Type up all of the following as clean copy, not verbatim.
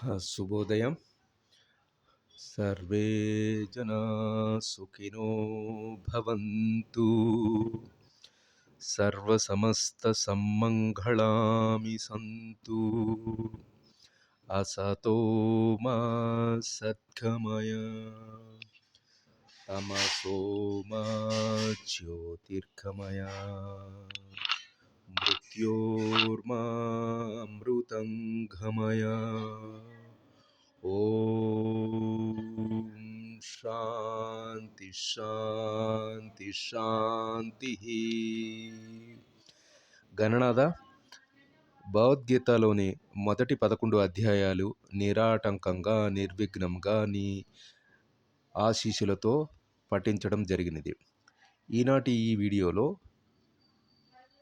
శుభోదయం. సర్వే జనా సుఖినో భవంతు. సర్వసమస్తసన్మంగళాని సంతు. అసతో మా సద్గమయ తమసో మా జ్యోతిర్గమయ మృత్యోర్మా అమృతంగమయ. ఓం శాంతి శాంతి శాంతి. గణనాథ, భగవద్గీతలోని మొదటి 11 అధ్యాయాలు నిరాటంకంగా నిర్విఘ్నంగా నీ ఆశీస్సులతో పఠించడం జరిగినది. ఈనాటి ఈ వీడియోలో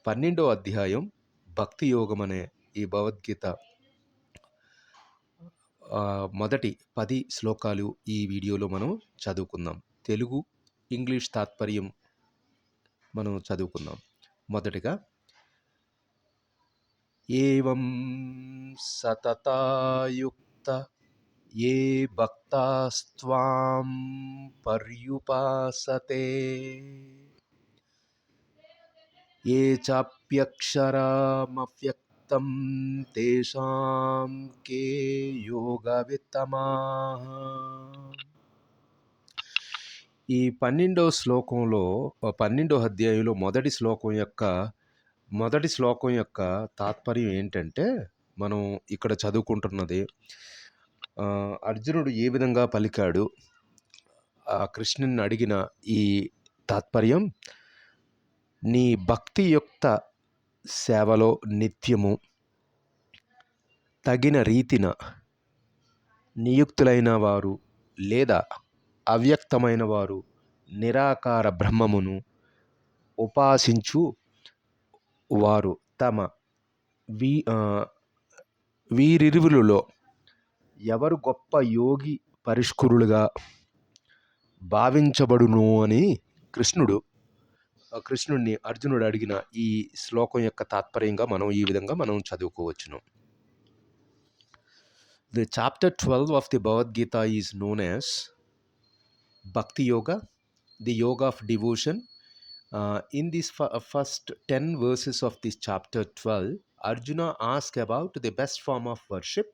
12వ అధ్యాయం భక్తి యోగం అనే ఈ భగవద్గీత మొదటి 10 శ్లోకాలు ఈ వీడియోలో మనం చదువుకుందాం. తెలుగు ఇంగ్లీష్ తాత్పర్యం మనం చదువుకుందాం. మొదటిగా, ఏవం సతతాయుక్త ఏ భక్తాస్త్వాం పర్యుపాసతే ఏ చాప్యక్షరమవ్యక్తం తేషాం కే యోగవిత్తమాః. ఈ 12వ శ్లోకంలో 12వ అధ్యాయంలో మొదటి శ్లోకం యొక్క తాత్పర్యం ఏంటంటే, మనం ఇక్కడ చదువుకుంటున్నది అర్జునుడు ఏ విధంగా పలికాడు, ఆ కృష్ణుని అడిగిన ఈ తాత్పర్యం, నీ భక్తియుక్త సేవలో నిత్యము తగిన రీతిన నియుక్తులైన వారు లేదా అవ్యక్తమైన వారు నిరాకార బ్రహ్మమును ఉపాసించు వారు తమ వీరిరువులలో ఎవరు గొప్ప యోగి పరిష్కరులుగా భావించబడును అని కృష్ణుడిని అర్జునుడు అడిగిన ఈ శ్లోకం యొక్క తాత్పర్యంగా మనం ఈ విధంగా మనం చదువుకోవచ్చును. The chapter 12 of the Bhagavad Gita is known as Bhakti Yoga, the yoga of devotion. In these first 10 verses of this chapter 12, Arjuna asks about the best form of worship,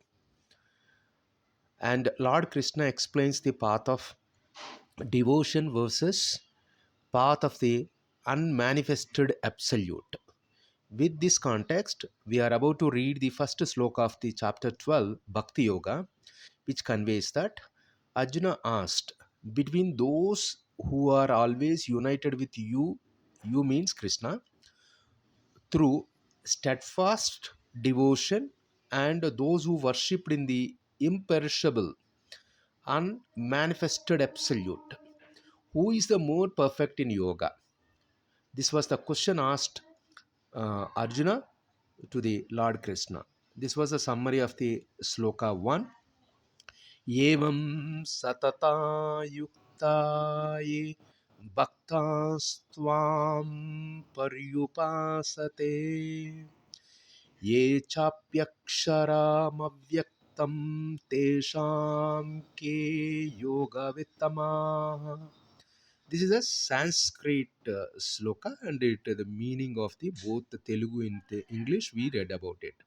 and Lord Krishna explains the path of devotion versus path of the unmanifested absolute. With this context, we are about to read the first sloka of the chapter 12, Bhakti Yoga, which conveys that Arjuna asked, between those who are always united with you means Krishna, through steadfast devotion, and those who worshipped in the imperishable, unmanifested absolute, who is the more perfect in yoga? This was the question asked Arjuna to the Lord Krishna. This was a summary of the sloka 1. Evam satata yuktaye bhaktastvam paryupasate ye chapyaksharam avyaktam tesham ke yogavittamaః. This is a Sanskrit sloka, and the meaning of the both the Telugu and the English we read about it.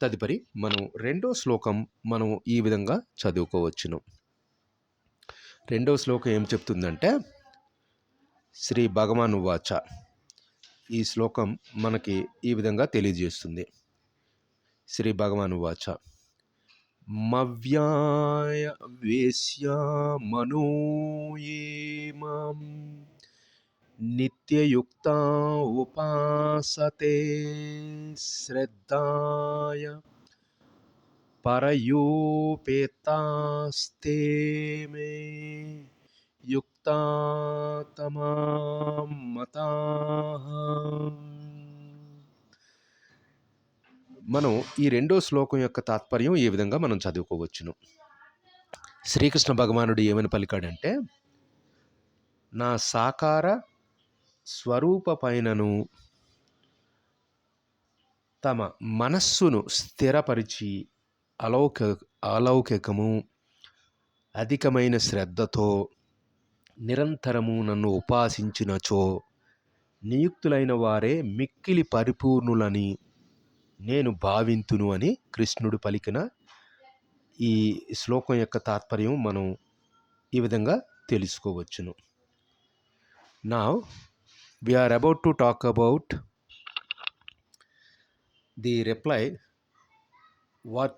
తదుపరి మనం రెండో శ్లోకం మనం ఈ విధంగా చదువుకోవచ్చును. రెండో శ్లోకం ఏం చెప్తుందంటే, శ్రీ భగవాన్ వాచ. ఈ శ్లోకం మనకి ఈ విధంగా తెలియజేస్తుంది. శ్రీ భగవాన్ వాచ, మవ్యాయ వేశ్య మనోయే మాం నిత్యయుక్త ఉపాసతే శ్రద్ధాయ పరయోపేతాస్తే మే యుక్తాతమాం మతాః. మనం ఈ రెండో శ్లోకం యొక్క తాత్పర్యం ఈ విధంగా మనం చదువుకోవచ్చును. శ్రీకృష్ణ భగవానుడు ఏమని పలికాడంటే, నా సాకార స్వరూప పైనను తమ మనస్సును స్థిరపరిచి అలౌక అలౌకికము అధికమైన శ్రద్ధతో నిరంతరము నన్ను ఉపాసించినచో నియుక్తులైన వారే మిక్కిలి పరిపూర్ణులని నేను భావింతును అని కృష్ణుడు పలికిన ఈ శ్లోకం యొక్క తాత్పర్యం మనం ఈ విధంగా తెలుసుకోవచ్చును. Now we are about to talk about the reply what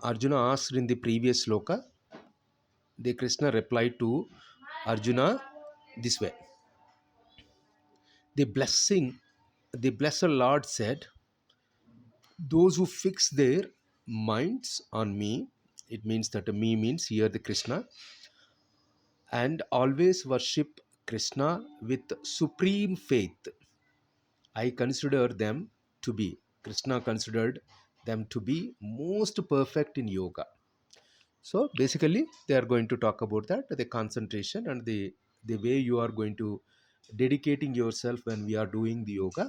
Arjuna asked in the previous sloka. The Krishna replied to Arjuna this way. The blessed Lord said, those who fix their minds on me, it means that me means here the Krishna, and always worship Krishna with supreme faith, I consider them to be, Krishna considered them to be most perfect in yoga. So basically they are going to talk about that, the concentration and the way you are going to dedicating yourself when we are doing the yoga.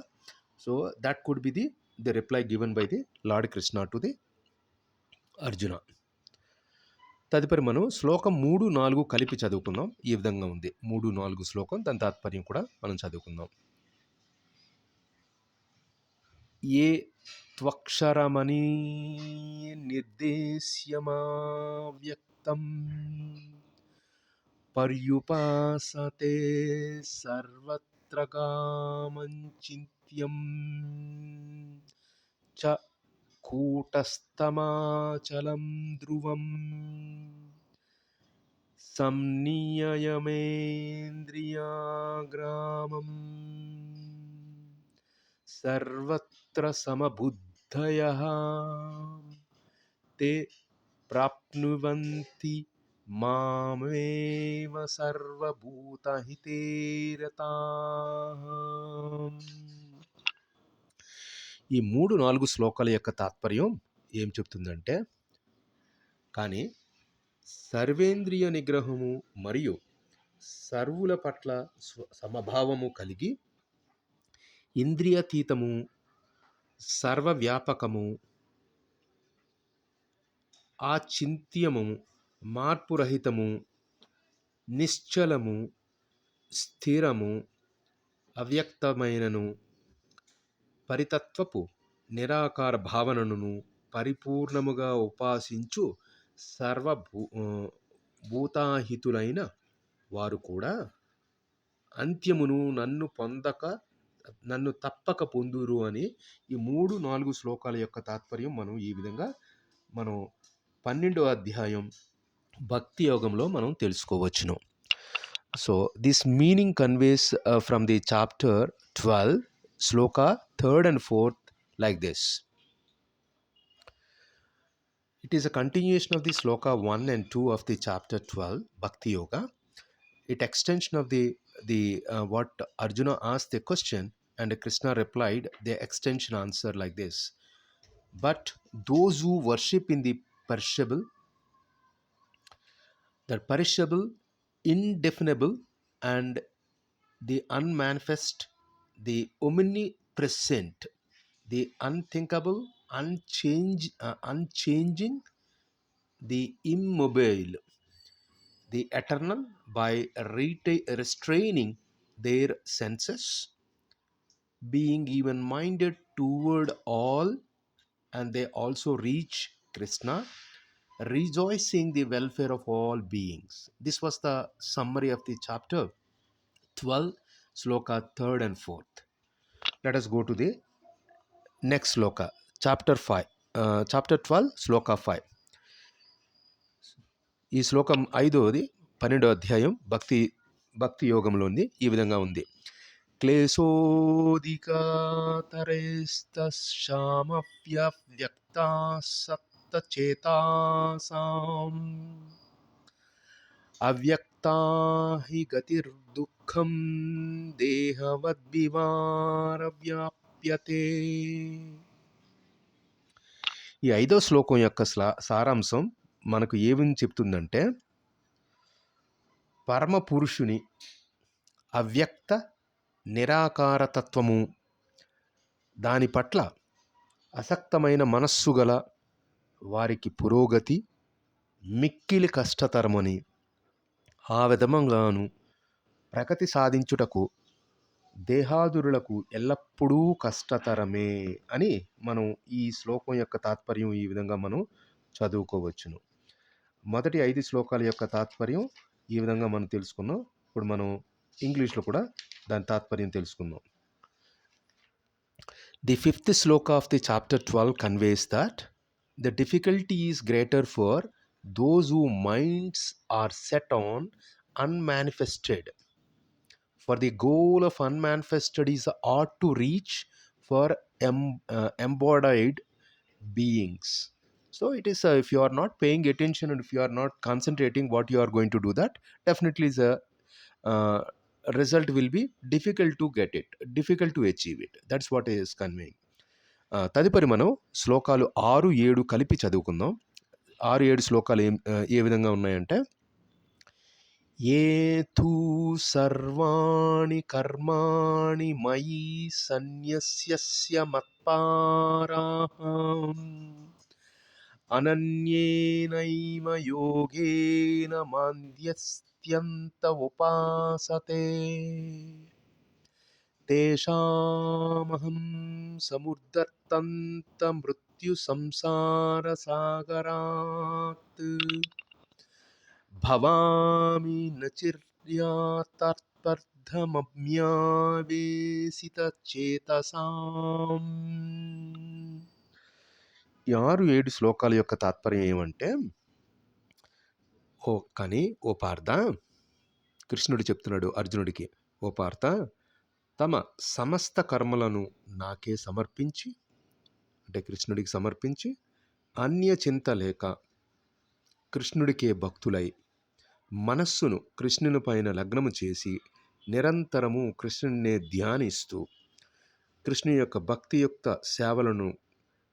So that could be the reply given by the Lord Krishna to the Arjuna. తదుపరి మనం శ్లోకం 3-4 కలిపి చదువుకుందాం. ఈ విధంగా ఉంది 3-4 శ్లోకం, దాని తాత్పర్యం కూడా మనం చదువుకుందాం. ఏ త్వక్షరమణి నిర్దేశ్యమావ్యక్తం పర్యుపాసతే సర్వత్ర కామంచింత్యం చ కూటస్థమాచలం ధ్రువం సంనియమేంద్రియాగ్రామం సర్వత్ర సమబుద్ధయః తే ప్రాప్నువంతి మామేవ సర్వభూతహితే రతాః. ఈ 3-4 శ్లోకాల యొక్క తాత్పర్యం ఏం చెప్తుందంటే, కానీ సర్వేంద్రియ నిగ్రహము మరియు సర్వుల పట్ల సమభావము కలిగి ఇంద్రియాతీతము, సర్వవ్యాపకము, ఆచింత్యము, మార్పురహితము, నిశ్చలము, స్థిరము, అవ్యక్తమైనను, పరితత్వపు నిరాకార భావనను పరిపూర్ణముగా ఉపాసించు భూతాహితులైన వారు కూడా అంత్యమును నన్ను తప్పక పొందురు అని ఈ 3-4 శ్లోకాల యొక్క తాత్పర్యం మనం ఈ విధంగా మనం 12వ అధ్యాయం భక్తి యోగంలో మనం తెలుసుకోవచ్చును. So this meaning conveys from the chapter 12 Shloka 3rd and 4th like this. It is a continuation of the sloka 1 and 2 of the chapter 12 Bhakti Yoga. It extension of the what Arjuna asked the question and Krishna replied the extension answer like this. But those who worship in the perishable, indefinable and the unmanifest, the omnipresent, the unthinkable, unchanging, the immobile, the eternal, by restraining their senses, being even-minded toward all, and they also reach Krishna, rejoicing the welfare of all beings. This was the summary of the chapter 12, sloka 3rd and 4th. Let us go to the next sloka, chapter 12, sloka 5. ఈ శ్లోకం 5వది 12వ అధ్యాయం భక్తి యోగంలో ఉంది. ఈ విధంగా ఉంది. క్లేశోధికాతరైస్తశ్యామవ్యక్తా సప్తచేతాసాం అవ్యక్తా హి గతిర్దుఃఖం దేహవద్వివారవ్యాప్యతే. ఈ 5వ శ్లోకం యొక్క సారాంశం మనకు ఏమని చెప్తుందంటే, పరమ పురుషుని అవ్యక్త నిరాకారతత్వము, దాని పట్ల అసక్తమైన మనస్సు గల వారికి పురోగతి మిక్కిలి కష్టతరమని, ఆ విధముగాను ప్రగతి సాధించుటకు దేహాదురులకు ఎల్లప్పుడూ కష్టతరమే అని మనం ఈ శ్లోకం యొక్క తాత్పర్యం ఈ విధంగా మనం చదువుకోవచ్చును. మొదటి 5 శ్లోకాల యొక్క తాత్పర్యం ఈ విధంగా మనం తెలుసుకున్నాం. ఇప్పుడు మనం ఇంగ్లీష్లో కూడా దాని తాత్పర్యం తెలుసుకుందాం. The fifth sloka of the chapter 12 conveys that the difficulty is greater for those whose minds are set on unmanifested. For the goal of unmanifested is ought to reach for embodied beings. So it is if you are not paying attention and if you are not concentrating what you are going to do, that definitely is a result will be difficult to get it, difficult to achieve it. That's what is conveying. తదుపరి మనం శ్లోకాలు 6, 7 కలిపి చదువుకుందాం. 6, 7 శ్లోకాలు ఏ విధంగా ఉన్నాయంటే, ఏ తూ సర్వాణి కర్మాణి మయి సన్యస్య మత్పారాః అనన్యేనైవ యోగేన మాంద్యస్త్యంత ఉపాసతే తేషామహం సముద్ధర్తంత మృత్యు సంసార సాగరాత్ భవామి నచిర్యాతర్ధమమ్యావేశిత చేతసాం. ఈ 6, 7 శ్లోకాల యొక్క తాత్పర్యం ఏమంటే, ఓ పార్థ, కృష్ణుడు చెప్తున్నాడు అర్జునుడికి, ఓ పార్థ, తమ సమస్త కర్మలను నాకే సమర్పించి, అంటే కృష్ణుడికి సమర్పించి, అన్య చింత లేక కృష్ణుడికే భక్తులై మనస్సును కృష్ణుని పైన లగ్నము చేసి నిరంతరము కృష్ణుడినే ధ్యానిస్తూ కృష్ణుని యొక్క భక్తియుక్త సేవలను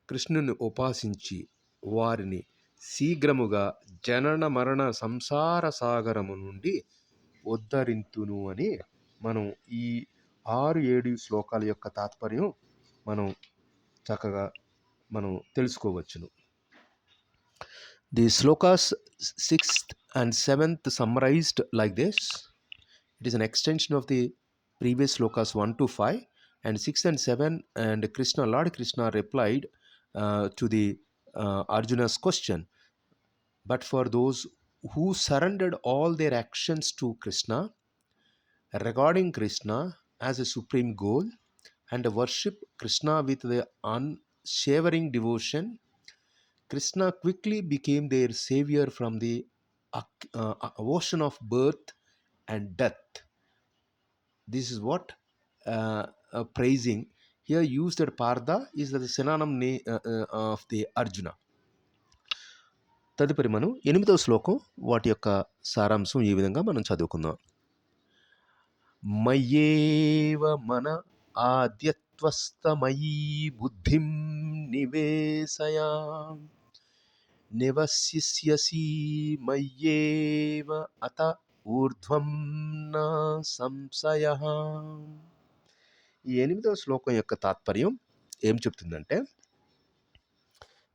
కృష్ణుని ఉపాసించి వారిని శీఘ్రముగా జనన మరణ సంసార సాగరము నుండి ఉద్ధరింతును అని మనం ఈ 6, 7 శ్లోకాల యొక్క తాత్పర్యం మనం చక్కగా మనం తెలుసుకోవచ్చును. The slokas 6th and 7th summarized like this. It is an extension of the previous slokas 1 to 5, and 6 and 7, and Lord Krishna replied to the Arjuna's question. But for those who surrendered all their actions to Krishna, regarding Krishna as a supreme goal, and worship Krishna with the unshivering devotion, Krishna quickly became their savior from the ocean of birth and death. This is what praising here used at Partha is the synonym of the Arjuna. తదుపరి మనం 8వ శ్లోకం వాటి యొక్క సారాంశం ఈ విధంగా మనం చదువుకుందాం. మయ్యేవ మన ఆద్యత్వస్తమయీ బుద్ధిం నివేశయా నివసిష్యసి మయ్యేవ అత ఊర్ధ్వం నా సంశయః. ఈ 8వ శ్లోకం యొక్క తాత్పర్యం ఏం చెప్తుందంటే,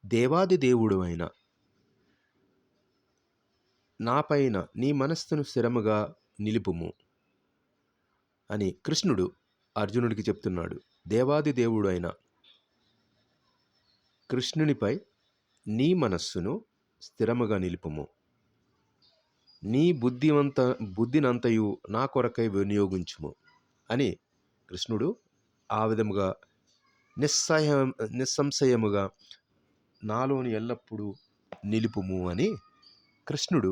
దేవాది దేవుడు అయిన నాపైన నీ మనస్సును స్థిరముగా నిలుపుము అని కృష్ణుడు అర్జునుడికి చెప్తున్నాడు. దేవాది దేవుడు అయిన కృష్ణునిపై నీ మనస్సును స్థిరముగా నిలుపుము, నీ బుద్ధినంతయు నా కొరకై వినియోగించుము అని కృష్ణుడు ఆ విధముగా నిస్సంశయముగా నాలోని ఎల్లప్పుడూ నిలుపుము అని కృష్ణుడు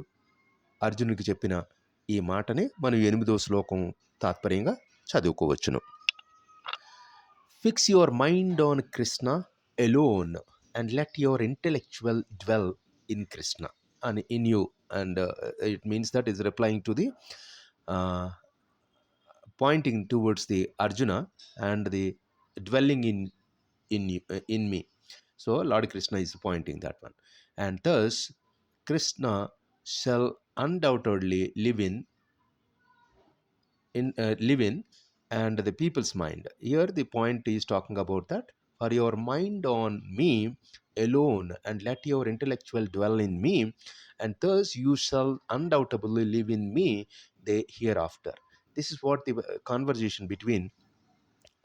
అర్జునుడికి చెప్పిన ఈ మాటని మనం 8వ శ్లోకం తాత్పర్యంగా చదువుకోవచ్చును. Fix your mind on Krishna alone and let your intellectual dwell in Krishna and in you, and it means that is replying to the pointing towards the Arjuna and the dwelling in me. So Lord Krishna is pointing that one, and thus Krishna shall undoubtedly live in and the people's mind. Here the point is talking about that for your mind on me alone, and let your intellectual dwell in me, and thus you shall undoubtedly live in me the hereafter. This is what the conversation between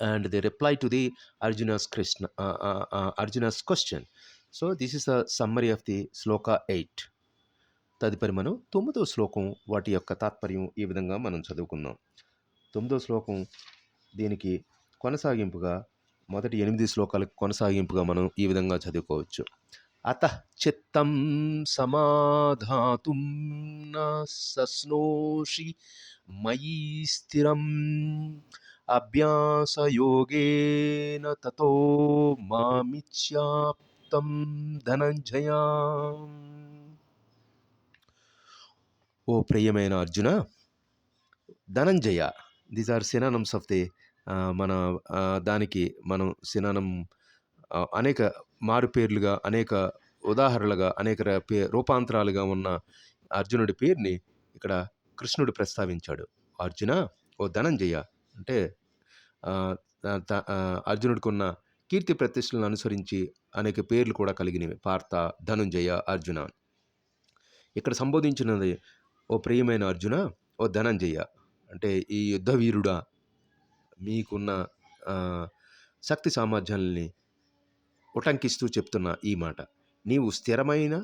and the reply to the Arjuna's question. So this is a summary of the శ్లోక 8. తదుపరి మనం 9వ శ్లోకం వాటి యొక్క తాత్పర్యం ఈ విధంగా మనం చదువుకుందాం. 9వ శ్లోకం దీనికి కొనసాగింపుగా మొదటి 8 శ్లోకాలకు కొనసాగింపుగా మనం ఈ విధంగా చదువుకోవచ్చు. అతః చిత్తం సమాధాతుం న శశ్నోషి మయీ స్థిరం అభ్యాసయోగేన తతో మామిచ్యాప్తం ధనంజయ. ఓ ప్రియమైన Arjuna, Dhananjaya, these are synonyms of the మన దానికి మనం సినానం అనేక మారుపేర్లుగా, అనేక ఉదాహరణలుగా, అనేక రూపాంతరాలుగా ఉన్న అర్జునుడి పేరుని ఇక్కడ కృష్ణుడు ప్రస్తావించాడు. అర్జున, ఓ ధనంజయ అంటే అర్జునుడికి ఉన్న కీర్తి ప్రతిష్టలను అనుసరించి అనేక పేర్లు కూడా కలిగినవి. పార్థ, ధనుంజయ, అర్జున. ఇక్కడ సంబోధించినది ఓ ప్రియమైన అర్జున, ఓ ధనంజయ అంటే ఈ యుద్ధ వీరుడా, మీకున్న శక్తి సామర్థ్యాలని ఉటంకిస్తూ చెప్తున్న ఈ మాట. నీవు స్థిరమైన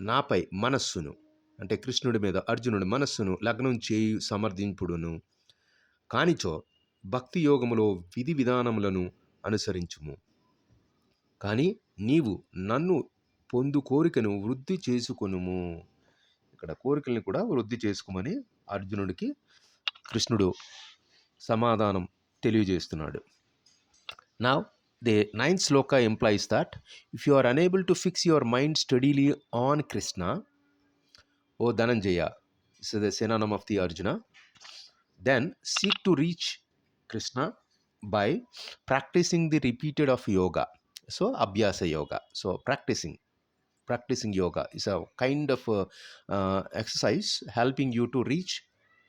నాపై మనస్సును, అంటే కృష్ణుడి మీద అర్జునుడి మనస్సును లగ్నం చేయు సమర్థింపుడును కానిచో భక్తి యోగములో విధి విధానములను అనుసరించుము. కానీ నీవు నన్ను పొందు కోరికను వృద్ధి చేసుకొనుము. ఇక్కడ కోరికల్ని కూడా వృద్ధి చేసుకోమని అర్జునుడికి కృష్ణుడు సమాధానం తెలియజేస్తున్నాడు. Now, the 9th sloka implies that if you are unable to fix your mind steadily on Krishna, O Dhananjaya, this is the synonym of the Arjuna, then seek to reach Krishna by practicing the repeated of yoga. So, Abhyasa yoga. So, practicing yoga is a kind of exercise helping you to reach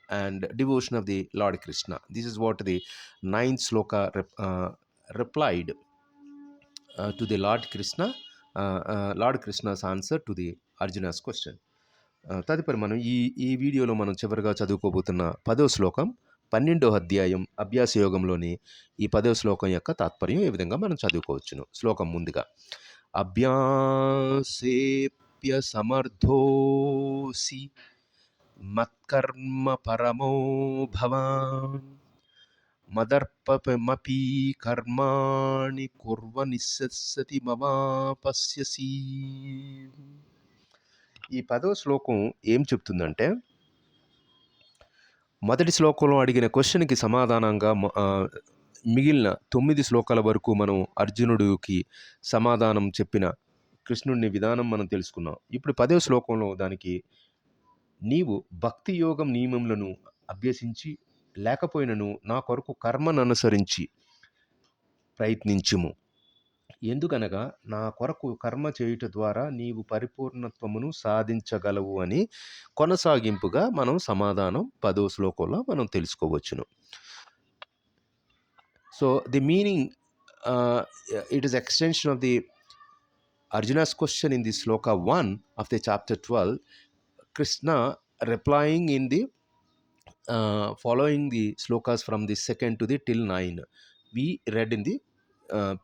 and devotion of the Lord Krishna. This is what the 9th sloka replied to the Lord Krishna, Lord Krishna's answer to the Arjuna's question. తదుపరి మనం ఈ వీడియోలో మనం చివరిగా చదువుకోబోతున్న 10వ శ్లోకం 12వ అధ్యాయం అభ్యాస యోగంలోని ఈ 10వ శ్లోకం యొక్క తాత్పర్యం ఏ విధంగా మనం చదువుకోవచ్చును. శ్లోకం ముందుగా అభ్యాసేప్య సమర్థోసి మత్కర్మ పరమో భవాన్ మదర్పమపి కర్మాణి కుర్వనిస్సతి మమాపశ్యసి. ఈ 10వ శ్లోకం ఏం చెప్తుందంటే, మొదటి శ్లోకంలో అడిగిన క్వశ్చన్కి సమాధానంగా మిగిలిన 9 శ్లోకాల వరకు మనం అర్జునుడికి సమాధానం చెప్పిన కృష్ణుడిని విధానం మనం తెలుసుకున్నాం. ఇప్పుడు 10వ శ్లోకంలో దానికి నీవు భక్తి యోగం నియమములను అభ్యసించి లేకపోయినను నా కొరకు కర్మను అనుసరించి ప్రయత్నించుము. ఎందుకనగా నా కొరకు కర్మ చేయుట ద్వారా నీవు పరిపూర్ణత్వమును సాధించగలవు అని కొనసాగింపుగా మనం సమాధానం 10వ శ్లోకంలో మనం తెలుసుకోవచ్చును. So the meaning, it is extension of the Arjuna's question in the sloka 1 of the chapter 12. Krishna replying in the following the slokas from the 2nd to the till 9 we read in the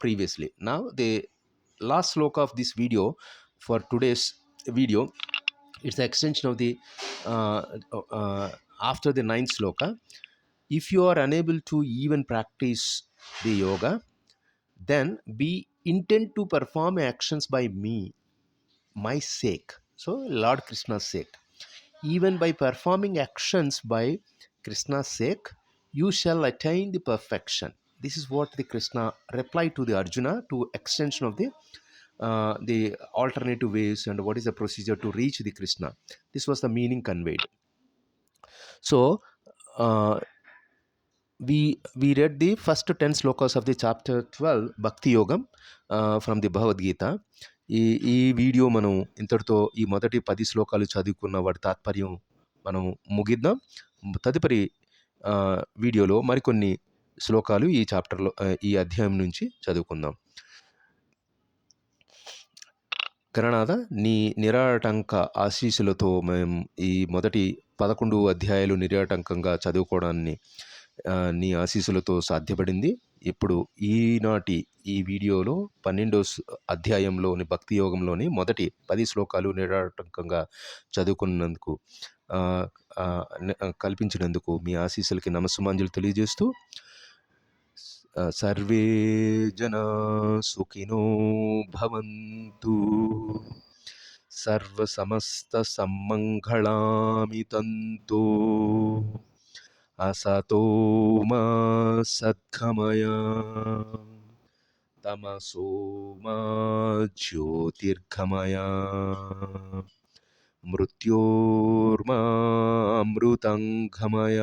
previously. Now the last sloka of this video for today's video, it's the extension of the after the 9th sloka. If you are unable to even practice the yoga, then be intent to perform actions by me, my sake. So Lord Krishna's sake. Even by performing actions by Krishna's sake, you shall attain the perfection. This is what the Krishna replied to the Arjuna to extension of the alternative ways and what is the procedure to reach the Krishna. This was the meaning conveyed. So we read the first 10 slokas of the chapter 12 Bhakti Yogam from the Bhagavad Gita. ఈ video మనం ఇంతటితో ఈ మొదటి 10 శ్లోకాలు చదువుకున్న వాటి తాత్పర్యం మనం ముగిద్దాం. తదుపరి వీడియోలో మరికొన్ని శ్లోకాలు ఈ చాప్టర్లో ఈ అధ్యాయం నుంచి చదువుకుందాం. గణనాథ, నీ నిరాటంక ఆశీస్సులతో మేము ఈ మొదటి 11 అధ్యాయాలు నిరాటంకంగా చదువుకోవడాన్ని నీ ఆశీస్సులతో సాధ్యపడింది. ఇప్పుడు ఈనాటి ఈ వీడియోలో 12వ అధ్యాయంలోని భక్తి యోగంలోని మొదటి 10 శ్లోకాలు నిరాటంకంగా చదువుకున్నందుకు కల్పించినందుకు మీ ఆశీస్సులకి నమస్సుమాంజలు తెలియజేస్తూ, సర్వే జనా సుఖినో భవంతు, సర్వసమస్త సమ్మంగళాని తంతు, అసతో మా సద్గమయ, తమసో మా జ్యోతిర్గమయ, మృత్యోర్మా అమృతంగమయ.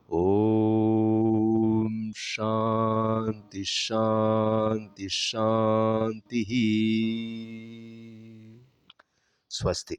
ఓం శాంతి శాంతి శాంతి. స్వస్తి.